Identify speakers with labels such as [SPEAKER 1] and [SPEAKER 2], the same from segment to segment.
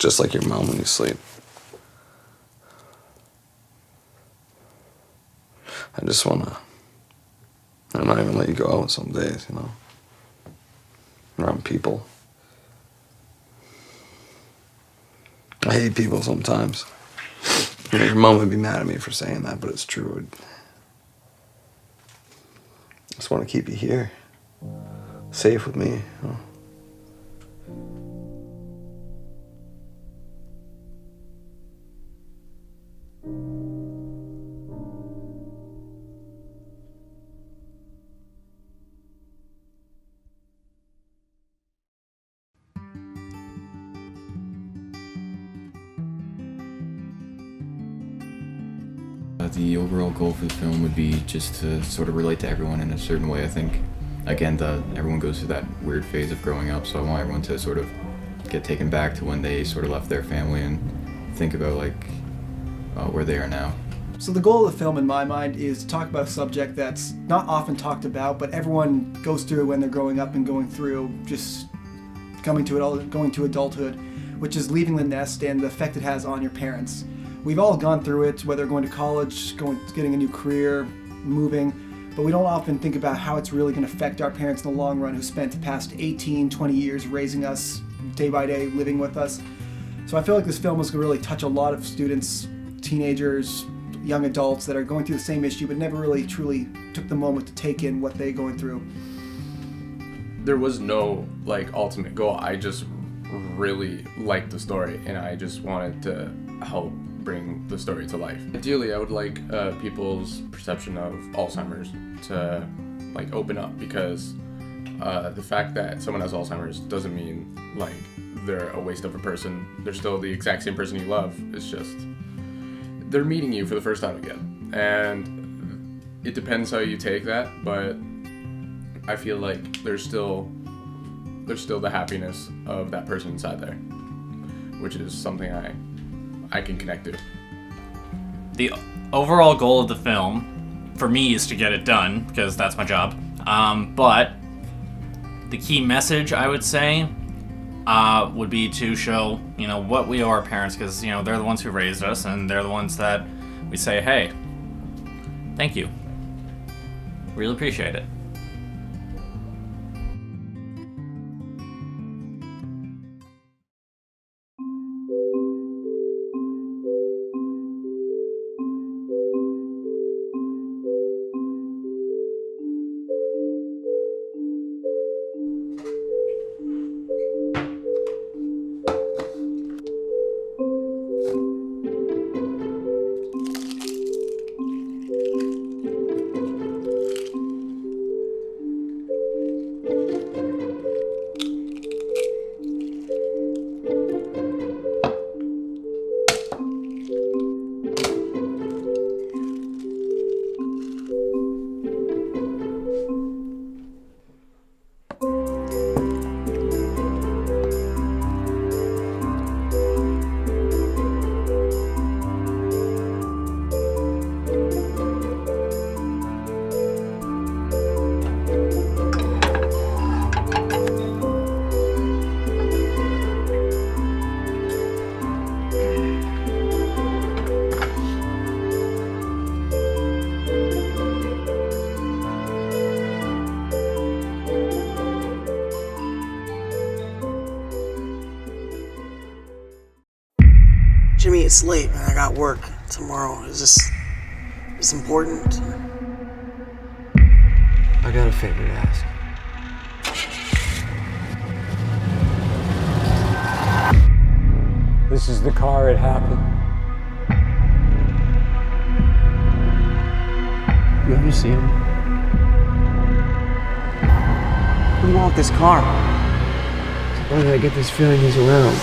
[SPEAKER 1] just like your mom when you sleep. I just wanna, I'm not even let you go out some days, you know, around people. I hate people sometimes. You know, your mom would be mad at me for saying that, but it's true. I just want to keep you here, safe with me. You know?
[SPEAKER 2] The overall goal for the film would be just to sort of relate to everyone in a certain way, I think. Again, everyone goes through that weird phase of growing up, so I want everyone to sort of get taken back to when they sort of left their family and think about like where they are now.
[SPEAKER 3] So the goal of the film in my mind is to talk about a subject that's not often talked about, but everyone goes through when they're growing up and going through just going to adulthood, which is leaving the nest and the effect it has on your parents. We've all gone through it, whether going to college, getting a new career, moving, but we don't often think about how it's really going to affect our parents in the long run who spent the past 18, 20 years raising us day by day, living with us. So I feel like this film was going to really touch a lot of students, teenagers, young adults that are going through the same issue but never really truly took the moment to take in what they're going through.
[SPEAKER 4] There was no like ultimate goal. I just really liked the story and I just wanted to help bring the story to life. Ideally, I would like people's perception of Alzheimer's to like open up, because the fact that someone has Alzheimer's doesn't mean like they're a waste of a person. They're still the exact same person you love. It's just they're meeting you for the first time again, and it depends how you take that. But I feel like there's still the happiness of that person inside there, which is something I can connect to.
[SPEAKER 5] The overall goal of the film, for me, is to get it done, because that's my job. But the key message, I would say, would be to show, what we owe our parents, because, they're the ones who raised us, and they're the ones that we say, hey, thank you. Really appreciate it.
[SPEAKER 6] Jimmy, it's late, man. I got work tomorrow. Is this important?
[SPEAKER 7] I got a favor to ask.
[SPEAKER 8] This is the car it happened.
[SPEAKER 7] You ever see him?
[SPEAKER 6] We want this car.
[SPEAKER 7] Why did I get this feeling he's around?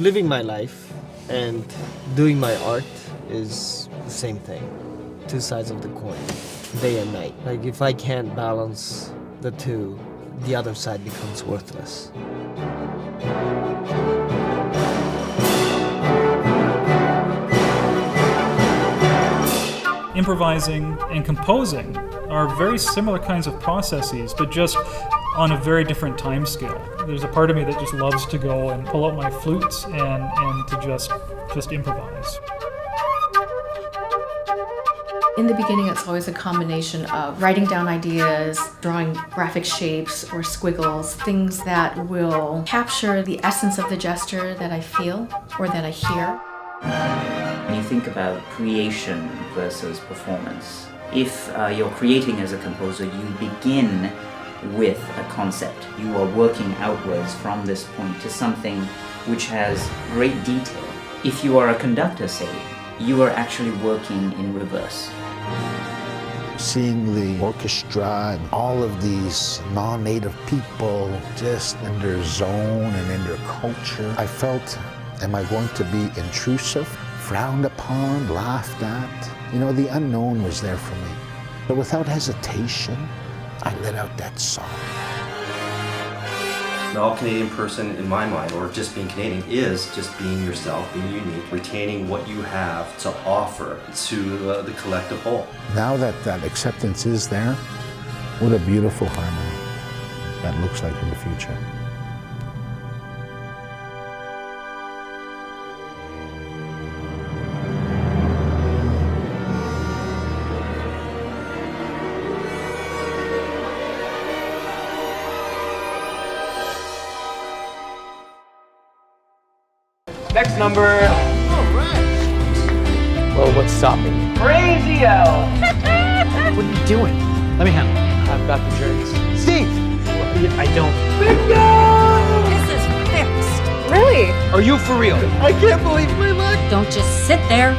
[SPEAKER 7] living my life and doing my art is the same thing. Two sides of the coin, day and night. Like if I can't balance the two, the other side becomes worthless.
[SPEAKER 8] Improvising and composing are very similar kinds of processes, but just on a very different time scale. There's a part of me that just loves to go and pull out my flutes and to just improvise.
[SPEAKER 9] In the beginning, it's always a combination of writing down ideas, drawing graphic shapes or squiggles, things that will capture the essence of the gesture that I feel or that I hear.
[SPEAKER 10] When you think about creation versus performance, if you're creating as a composer, you begin with a concept. You are working outwards from this point to something which has great detail. If you are a conductor, say, you are actually working in reverse.
[SPEAKER 11] Seeing the orchestra and all of these non-native people just in their zone and in their culture, I felt, am I going to be intrusive, frowned upon, laughed at? You know, the unknown was there for me. But without hesitation, I let out that song.
[SPEAKER 12] An all-Canadian person, in my mind, or just being Canadian, is just being yourself, being unique, retaining what you have to offer to the collective whole.
[SPEAKER 11] Now that that acceptance is there, what a beautiful harmony that looks like in the future.
[SPEAKER 13] Next number.
[SPEAKER 7] All right.
[SPEAKER 13] Well, what's stopping you? Crazy L. What are you doing? Let me handle it. I've got the jerks. Steve! I don't. Bingo!
[SPEAKER 14] This is fixed. Really?
[SPEAKER 13] Are you for real? I can't believe my luck.
[SPEAKER 14] Don't just sit there.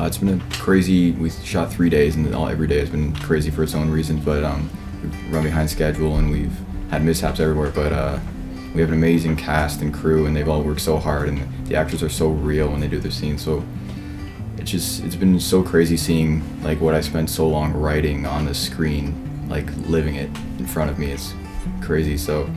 [SPEAKER 2] It's been a crazy, we shot 3 days and every day has been crazy for its own reasons, but we've run behind schedule and we've had mishaps everywhere, but we have an amazing cast and crew and they've all worked so hard and the actors are so real when they do their scenes, so it's been so crazy seeing like what I spent so long writing on the screen, like living it in front of me. It's crazy, so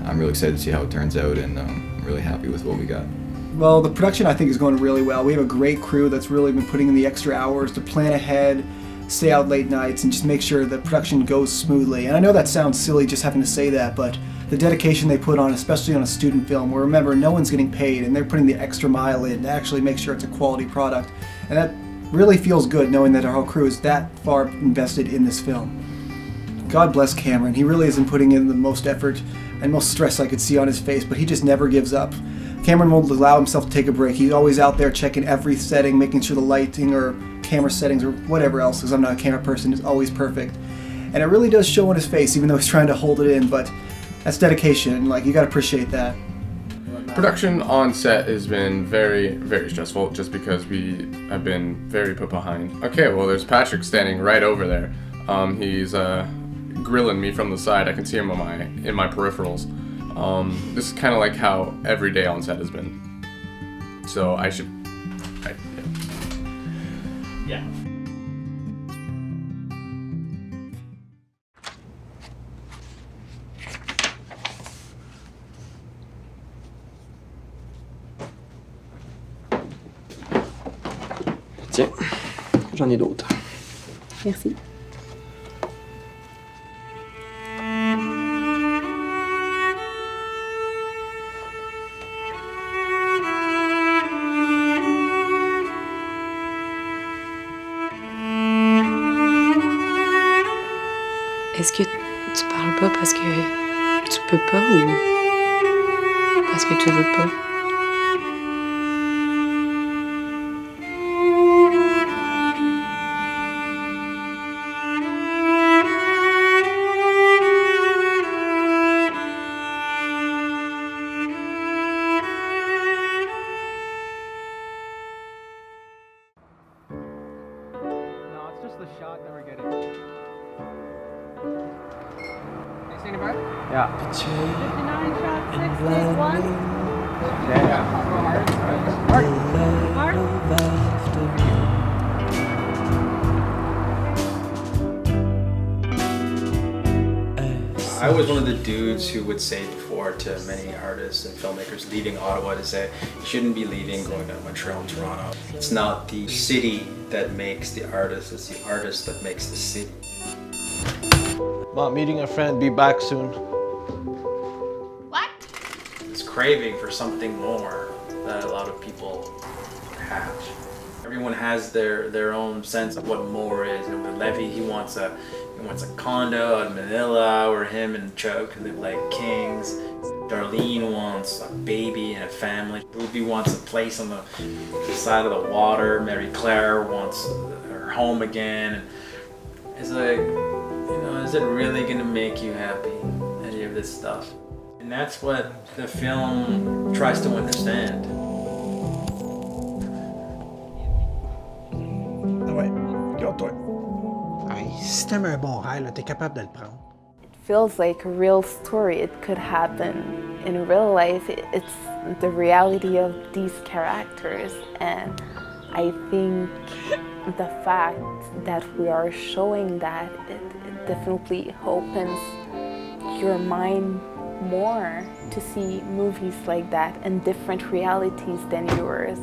[SPEAKER 2] I'm really excited to see how it turns out and I'm really happy with what we got.
[SPEAKER 3] Well, the production I think is going really well. We have a great crew that's really been putting in the extra hours to plan ahead, stay out late nights, and just make sure the production goes smoothly. And I know that sounds silly just having to say that, but the dedication they put on, especially on a student film, where remember, no one's getting paid, and they're putting the extra mile in to actually make sure it's a quality product. And that really feels good knowing that our whole crew is that far invested in this film. God bless Cameron. He really isn't putting in the most effort and most stress I could see on his face, but he just never gives up. Cameron won't allow himself to take a break. He's always out there checking every setting, making sure the lighting or camera settings or whatever else, because I'm not a camera person, is always perfect. And it really does show on his face, even though he's trying to hold it in, but that's dedication. Like, you gotta appreciate that.
[SPEAKER 4] Production on set has been very, very stressful just because we have been very put behind. Okay, well, there's Patrick standing right over there. He's grilling me from the side. I can see him in my peripherals. This is kind of like how every day on set has been. So
[SPEAKER 5] Yeah.
[SPEAKER 1] Tiens, j'en ai d'autres.
[SPEAKER 14] Merci.
[SPEAKER 15] Est-ce que tu parles pas parce que tu peux pas ou parce que tu veux pas?
[SPEAKER 13] Yeah.
[SPEAKER 16] 59 shots, 6 takes 1.
[SPEAKER 17] I was one of the dudes who would say before to many artists and filmmakers leaving Ottawa to say, you shouldn't be leaving, going to Montreal and Toronto. It's not the city that makes the artist, it's the artist that makes the city.
[SPEAKER 18] About meeting a friend, be back soon.
[SPEAKER 16] What?
[SPEAKER 17] This craving for something more that a lot of people have. Everyone has their own sense of what more is. You know, with Levy, he wants a condo in Manila where him and Choke live like kings. Darlene wants a baby and a family. Ruby wants a place on the side of the water. Mary Claire wants her home again. It's like, you know, is it really gonna make you happy, any of this stuff? And that's what the film tries to understand.
[SPEAKER 19] Si t'aimes un bon rêve, t'es capable de le prendre.
[SPEAKER 20] It feels like a real story. It could happen in real life. It's the reality of these characters, and I think the fact that we are showing that, it definitely opens your mind more to see movies like that and different realities than yours.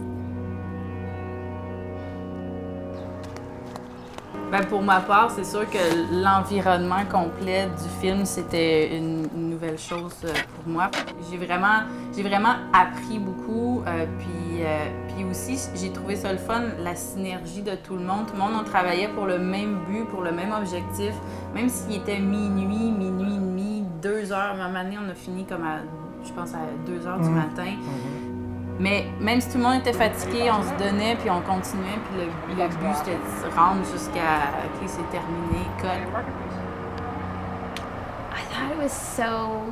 [SPEAKER 21] Ben pour ma part, c'est sûr que l'environnement complet du film, c'était une nouvelle chose pour moi. J'ai vraiment appris beaucoup, puis aussi, j'ai trouvé ça le fun, la synergie de tout le monde. Tout le monde, on travaillait pour le même but, pour le même objectif, même s'il était minuit et demi, 2 heures. À un moment donné, on a fini comme à, je pense, à 2 heures du matin. Mais même si tout le monde était fatigué, on se donnait, puis on continuait, puis le but, c'était de se rendre jusqu'à « OK, c'est terminé, cut ».
[SPEAKER 22] I thought it was so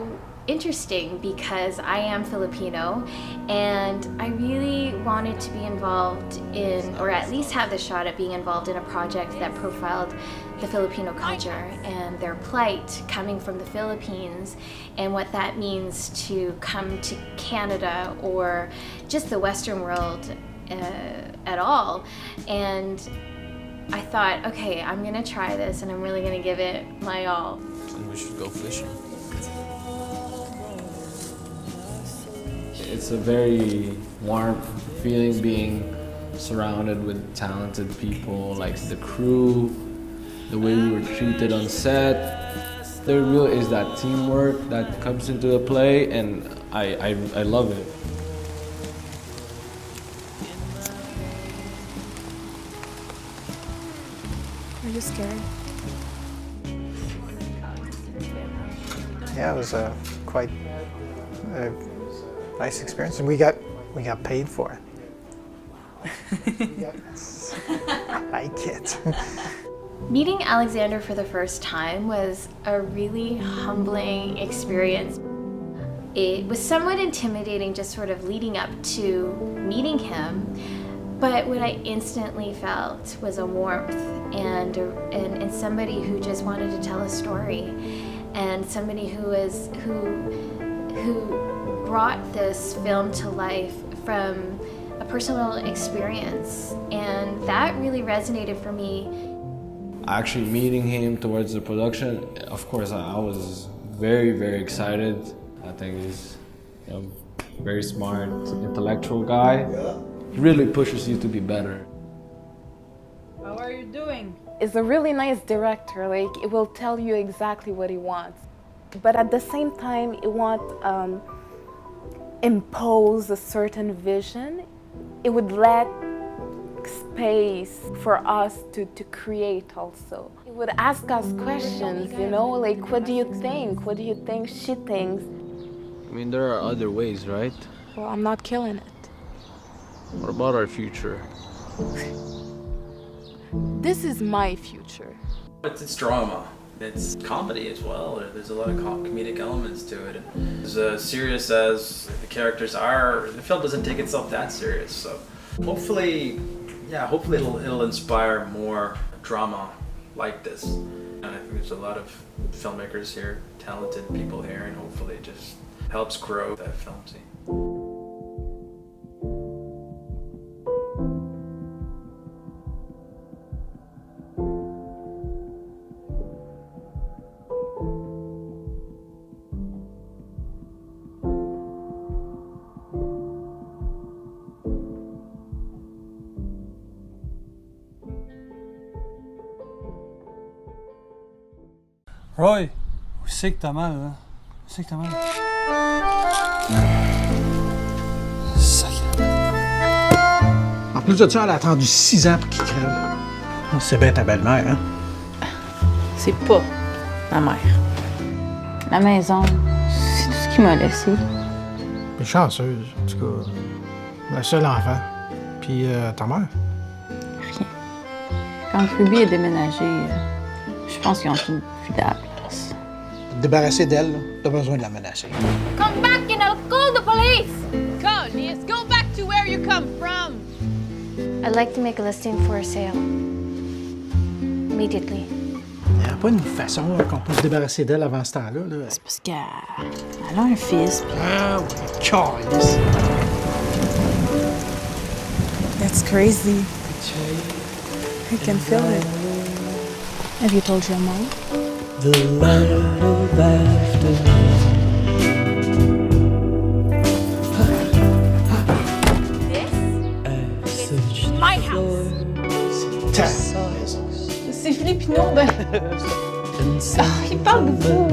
[SPEAKER 22] interesting because I am Filipino and I really wanted to be involved in, or at least have the shot at being involved in a project that profiled the Filipino culture and their plight coming from the Philippines and what that means to come to Canada or just the Western world at all. And I thought, okay, I'm gonna try this and I'm really gonna give it my all.
[SPEAKER 18] And we should go fishing. It's a very warm feeling being surrounded with talented people, like the crew, the way we were treated on set. There really is that teamwork that comes into the play, and I love it.
[SPEAKER 22] Are you scared?
[SPEAKER 13] Yeah, it was quite a nice experience, and we got paid for it. I like it.
[SPEAKER 22] Meeting Alexander for the first time was a really humbling experience. It was somewhat intimidating just sort of leading up to meeting him, but what I instantly felt was a warmth and somebody who just wanted to tell a story, and somebody who brought this film to life from a personal experience, and that really resonated for me.
[SPEAKER 18] Actually meeting him towards the production, of course, I was very, very excited. I think he's a very smart, intellectual guy. He really pushes you to be better.
[SPEAKER 16] How are you doing?
[SPEAKER 20] Is a really nice director. Like, it will tell you exactly what he wants, but at the same time, it won't impose a certain vision. It would let space for us to create also. It would ask us questions, you know, like, what do you think? What do you think she thinks?
[SPEAKER 18] I mean, there are other ways, right?
[SPEAKER 20] Well, I'm not killing it.
[SPEAKER 18] What about our future?
[SPEAKER 20] This is my future.
[SPEAKER 17] It's drama. It's comedy as well. There's a lot of comedic elements to it. As serious as the characters are, the film doesn't take itself that serious. So hopefully it'll inspire more drama like this. And I think there's a lot of filmmakers here, talented people here, and hopefully it just helps grow that film scene.
[SPEAKER 6] Roy, où c'est que t'as mal, hein? Où c'est que t'as mal?
[SPEAKER 19] En plus de ça, elle a attendu 6 ans pour qu'il crève. C'est bien ta belle-mère, hein?
[SPEAKER 21] C'est pas ma mère. La maison, c'est tout ce qui m'a laissé.
[SPEAKER 19] T'es chanceuse, en tout cas. La seule enfant. Puis ta mère?
[SPEAKER 21] Rien. Quand Ruby a déménagé, je pense qu'ils ont tout fui à la place.
[SPEAKER 19] Débarrasser d'elle, là, t'as besoin de la menacer.
[SPEAKER 14] Come back and I'll call the police! Go, Nias, go back to where you come from!
[SPEAKER 22] I'd like to make a listing for a sale. Immediately.
[SPEAKER 19] Il n'y a pas une façon qu'on peut se débarrasser d'elle avant ce temps-là. Là.
[SPEAKER 21] C'est parce qu'elle a un fils. Puis...
[SPEAKER 19] Ah oui, calice.
[SPEAKER 8] That's crazy. I can feel it. Have you told your mom?
[SPEAKER 23] The light of afternoon.
[SPEAKER 14] This is my house.
[SPEAKER 21] C'est Philippe Pinot, ben... il parle beaucoup.